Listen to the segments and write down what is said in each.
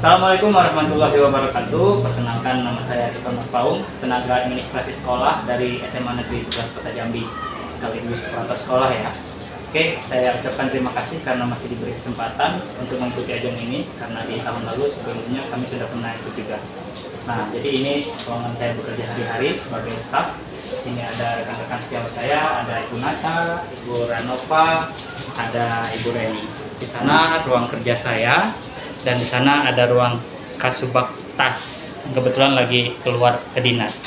Assalamualaikum warahmatullahi wabarakatuh. Perkenalkan, nama saya Rizwan Paung, tenaga administrasi sekolah dari SMA Negeri 11 Kota Jambi, sekaligus operator sekolah ya. Oke, saya ucapkan terima kasih karena masih diberi kesempatan untuk mengikuti ajang ini, karena di tahun lalu sebelumnya kami sudah pernah ikut juga. Nah, jadi ini ruangan saya bekerja hari-hari sebagai staf. Di sini ada rekan-rekan sejawat saya, ada Ibu Nata, Ibu Ranova, ada Ibu Reni. Di sana ruang kerja saya, dan di sana ada ruang Kasubag Tas. Kebetulan lagi keluar ke dinas.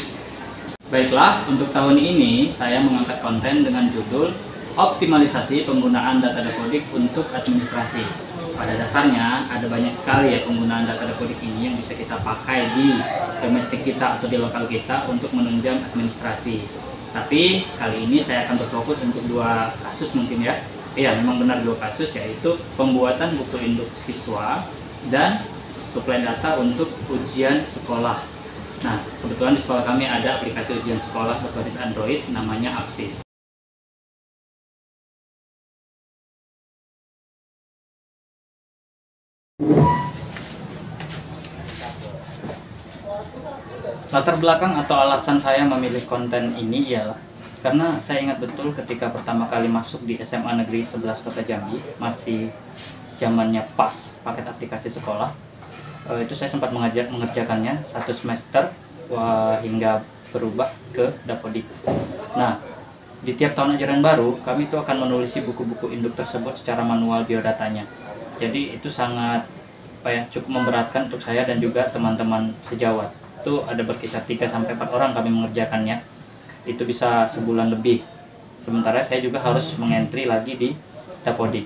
Baiklah, untuk tahun ini saya mengangkat konten dengan judul optimalisasi penggunaan data dapodik untuk administrasi. Pada dasarnya ada banyak sekali ya penggunaan data dapodik ini yang bisa kita pakai di domestik kita atau di lokal kita untuk menunjang administrasi. Tapi kali ini saya akan berfokus untuk dua kasus mungkin ya. Iya, memang benar dua kasus, yaitu pembuatan buku induk siswa dan suplai data untuk ujian sekolah. Nah, kebetulan di sekolah kami ada aplikasi ujian sekolah berbasis Android namanya Apsis. Latar belakang atau alasan saya memilih konten ini ialah karena saya ingat betul ketika pertama kali masuk di SMA Negeri 11 Kota Jambi, masih zamannya PAS, paket aplikasi sekolah. Itu saya sempat mengerjakannya satu semester hingga berubah ke dapodik. Nah, di tiap tahun ajaran baru kami itu akan menulis buku-buku induk tersebut secara manual biodatanya. Jadi itu sangat cukup memberatkan untuk saya dan juga teman-teman sejawat. Itu ada berkisar 3-4 orang kami mengerjakannya. Itu bisa sebulan lebih. Sementara saya juga harus mengentri lagi di dapodik.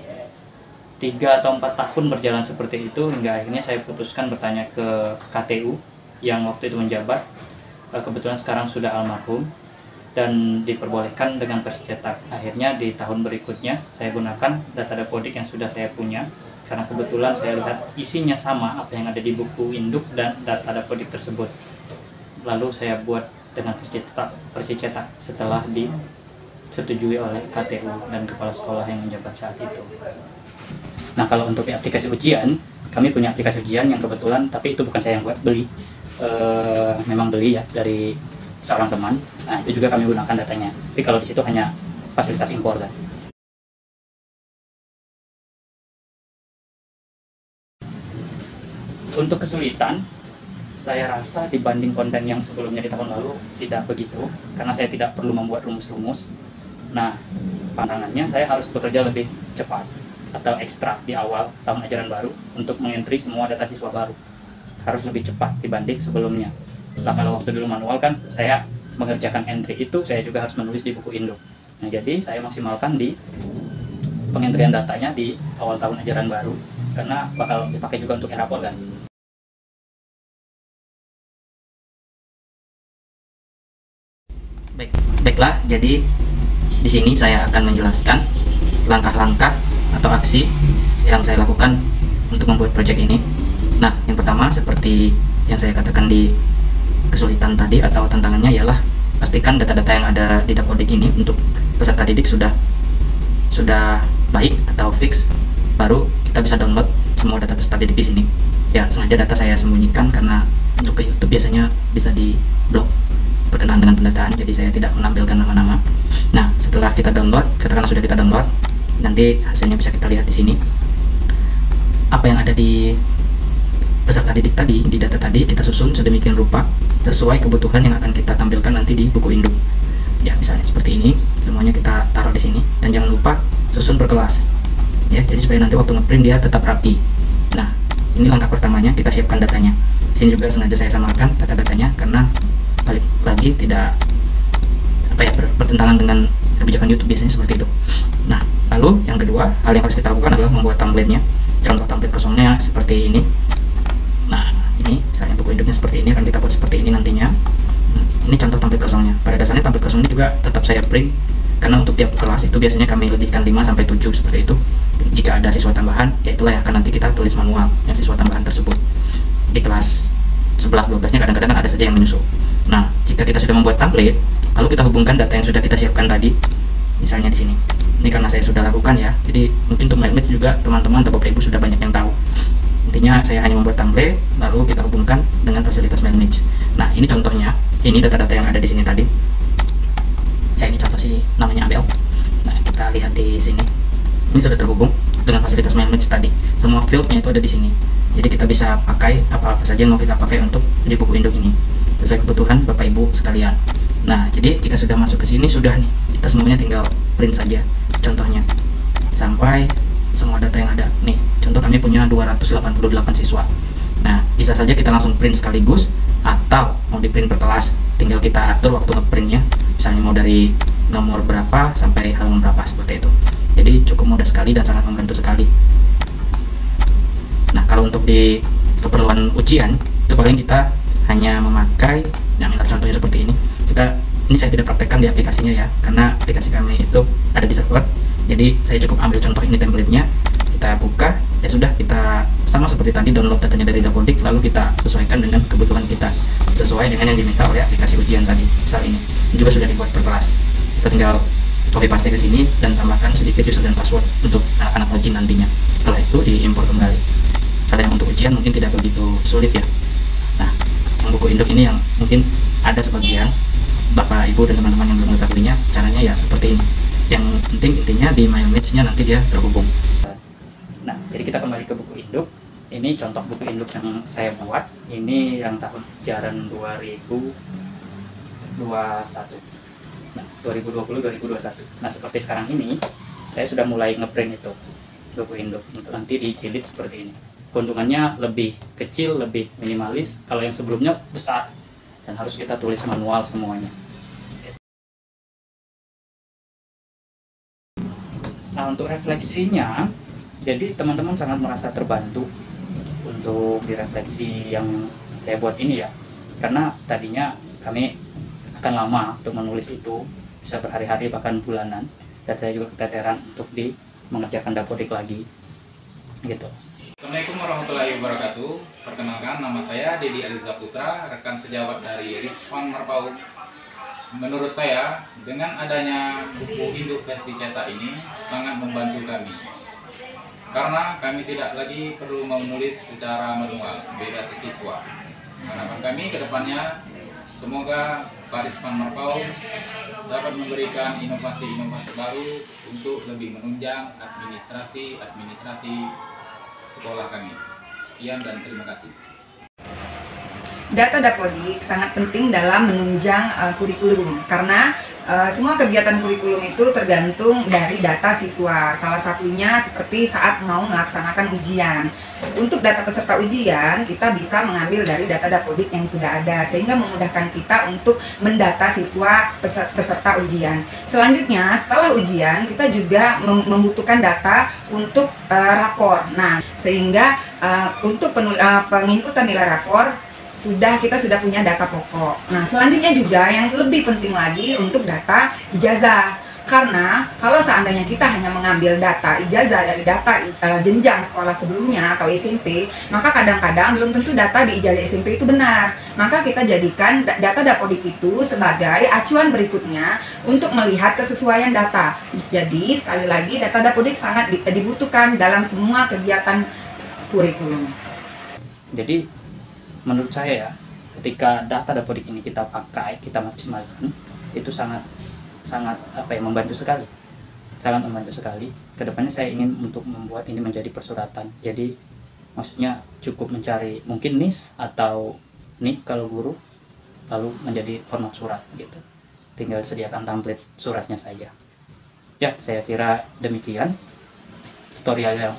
3 atau 4 tahun berjalan seperti itu hingga akhirnya saya putuskan bertanya ke KTU yang waktu itu menjabat. Kebetulan sekarang sudah almarhum dan diperbolehkan dengan versi cetak. Akhirnya di tahun berikutnya saya gunakan data dapodik yang sudah saya punya, karena kebetulan saya lihat isinya sama apa yang ada di buku induk dan data dapodik tersebut. Lalu saya buat dengan versi cetak setelah disetujui oleh KTU dan kepala sekolah yang menjabat saat itu. Nah, kalau untuk aplikasi ujian, kami punya aplikasi ujian yang kebetulan, tapi itu bukan saya yang buat, beli. Memang beli ya dari seorang teman. Nah, itu juga kami gunakan datanya. Tapi kalau di situ hanya fasilitas impor kan. Untuk kesulitan, saya rasa dibanding konten yang sebelumnya di tahun lalu tidak begitu, karena saya tidak perlu membuat rumus-rumus. Nah, pandangannya saya harus bekerja lebih cepat atau ekstra di awal tahun ajaran baru untuk mengentri semua data siswa baru. Harus lebih cepat dibanding sebelumnya. Nah, kalau waktu dulu manual kan saya mengerjakan entry itu, saya juga harus menulis di buku induk. Nah, jadi saya maksimalkan di pengentrian datanya di awal tahun ajaran baru, karena bakal dipakai juga untuk e-rapor kan. Baiklah, jadi di sini saya akan menjelaskan langkah-langkah atau aksi yang saya lakukan untuk membuat proyek ini. Nah, yang pertama seperti yang saya katakan di kesulitan tadi atau tantangannya ialah pastikan data-data yang ada di dapodik ini untuk peserta didik sudah baik atau fix, baru kita bisa download semua data peserta didik di sini. Ya, sengaja data saya sembunyikan karena untuk ke YouTube biasanya bisa di blok berkenaan dengan pendataan, jadi saya tidak menampilkan nama-nama. Nah, setelah kita download, katakanlah sudah kita download, nanti hasilnya bisa kita lihat di sini. Apa yang ada di peserta didik tadi, di data tadi kita susun sedemikian rupa sesuai kebutuhan yang akan kita tampilkan nanti di buku induk. Ya, misalnya seperti ini, semuanya kita taruh di sini, dan jangan lupa susun per kelas. Ya, jadi supaya nanti waktu ngeprint dia tetap rapi. Nah, ini langkah pertamanya, kita siapkan datanya. Sini juga sengaja saya samakan data-datanya karena balik lagi tidak bertentangan dengan kebijakan YouTube biasanya seperti itu. Nah, lalu yang kedua, hal yang harus kita lakukan adalah membuat template-nya. Contoh template kosongnya seperti ini. Nah, ini misalnya buku induknya seperti ini, akan kita buat seperti ini nantinya. Ini contoh template kosongnya. Pada dasarnya template kosong ini juga tetap saya print, karena untuk tiap kelas itu biasanya kami lebihkan 5-7 seperti itu. Jika ada siswa tambahan, ya itulah yang akan nanti kita tulis manual yang siswa tambahan tersebut. Di kelas 11-12 nya kadang-kadang ada saja yang menyusul. Nah, jika kita sudah membuat template, lalu kita hubungkan data yang sudah kita siapkan tadi, misalnya di sini. Ini karena saya sudah lakukan ya, jadi mungkin untuk MathMath juga teman-teman atau Bapak Ibu sudah banyak yang tahu. Intinya Intinya saya hanya membuat template, lalu kita hubungkan dengan fasilitas manage. Nah, ini contohnya. Ini data-data yang ada di sini tadi. Ya, ini contoh sih, namanya Abel. Nah, kita lihat di sini. Ini sudah terhubung dengan fasilitas manage tadi. Semua fieldnya itu ada di sini. Jadi kita bisa pakai apa-apa saja yang mau kita pakai untuk di buku induk ini, sesuai kebutuhan Bapak Ibu sekalian. Nah, jadi jika sudah masuk ke sini, sudah nih, kita semuanya tinggal print saja contohnya sampai semua data yang ada. Nih, contoh kami punya 288 siswa. Nah, bisa saja kita langsung print sekaligus, atau mau di print per kelas, tinggal kita atur waktu ngeprintnya, misalnya mau dari nomor berapa sampai halaman berapa, seperti itu. Jadi cukup mudah sekali dan sangat membantu sekali. Nah, kalau untuk di keperluan ujian, itu paling kita hanya memakai, yang contohnya seperti ini. Ini saya tidak praktekkan di aplikasinya ya, karena aplikasi kami itu ada di server. Jadi saya cukup ambil contoh ini template-nya, kita buka, ya sudah, kita sama seperti tadi download datanya dari Dapodik, lalu kita sesuaikan dengan kebutuhan kita, sesuai dengan yang diminta oleh aplikasi ujian tadi. Misal ini juga sudah dibuat per kelas, kita tinggal copy paste ke sini dan tambahkan sedikit user dan password untuk anak-anak login nantinya. Setelah itu diimpor kembali. Kalau yang untuk ujian mungkin tidak begitu sulit ya. Nah, yang buku induk ini yang mungkin ada sebagian Bapak Ibu dan teman-teman yang belum mengetahuinya, caranya ya seperti ini. Yang penting intinya di MyMage-nya nanti dia terhubung. Nah, jadi kita kembali ke buku induk. Ini contoh buku induk yang saya buat. Ini yang tahun ajaran 2021. Nah, 2020-2021. Nah, seperti sekarang ini, saya sudah mulai ngeprint itu buku induk untuk nanti dijilid seperti ini. Keuntungannya lebih kecil, lebih minimalis. Kalau yang sebelumnya besar dan harus kita tulis manual semuanya. Nah, untuk refleksinya, jadi teman-teman sangat merasa terbantu untuk direfleksi yang saya buat ini ya, karena tadinya kami akan lama untuk menulis itu, bisa berhari-hari bahkan bulanan, dan saya juga keteteran untuk mengerjakan Dapodik lagi gitu. Assalamualaikum warahmatullahi wabarakatuh. Perkenalkan, nama saya Dedi Aliza Putra, rekan sejawat dari Rizwan Marpau. Menurut saya, dengan adanya buku induk versi cetak ini sangat membantu kami, karena kami tidak lagi perlu menulis secara manual, beda siswa. Harapan kami ke depannya, semoga Pak Rizwan Marpau dapat memberikan inovasi-inovasi baru untuk lebih menunjang administrasi sekolah kami. Sekian dan terima kasih. Data Dapodik sangat penting dalam menunjang kurikulum, karena semua kegiatan kurikulum itu tergantung dari data siswa. Salah satunya seperti saat mau melaksanakan ujian. Untuk data peserta ujian, kita bisa mengambil dari data Dapodik yang sudah ada, sehingga memudahkan kita untuk mendata siswa peserta ujian. Selanjutnya, setelah ujian, kita juga membutuhkan data untuk rapor. Nah, sehingga untuk penginputan nilai rapor, kita sudah punya data pokok. Nah, selanjutnya juga yang lebih penting lagi untuk data ijazah. Karena kalau seandainya kita hanya mengambil data ijazah dari data jenjang sekolah sebelumnya atau SMP, maka kadang-kadang belum tentu data di ijazah SMP itu benar. Maka kita jadikan data Dapodik itu sebagai acuan berikutnya untuk melihat kesesuaian data. Jadi, sekali lagi, data Dapodik sangat dibutuhkan dalam semua kegiatan kurikulum. Jadi menurut saya ya, ketika data Dapodik ini kita pakai, kita maksimalkan, itu sangat membantu sekali. Sangat membantu sekali. Kedepannya saya ingin untuk membuat ini menjadi persuratan. Jadi maksudnya cukup mencari mungkin NIS atau NIK kalau guru, lalu menjadi format surat gitu. Tinggal sediakan template suratnya saja. Ya, saya kira demikian tutorial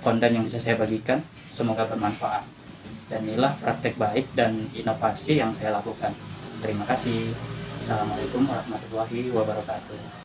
konten yang bisa saya bagikan. Semoga bermanfaat. Dan inilah praktek baik dan inovasi yang saya lakukan. Terima kasih. Assalamualaikum warahmatullahi wabarakatuh.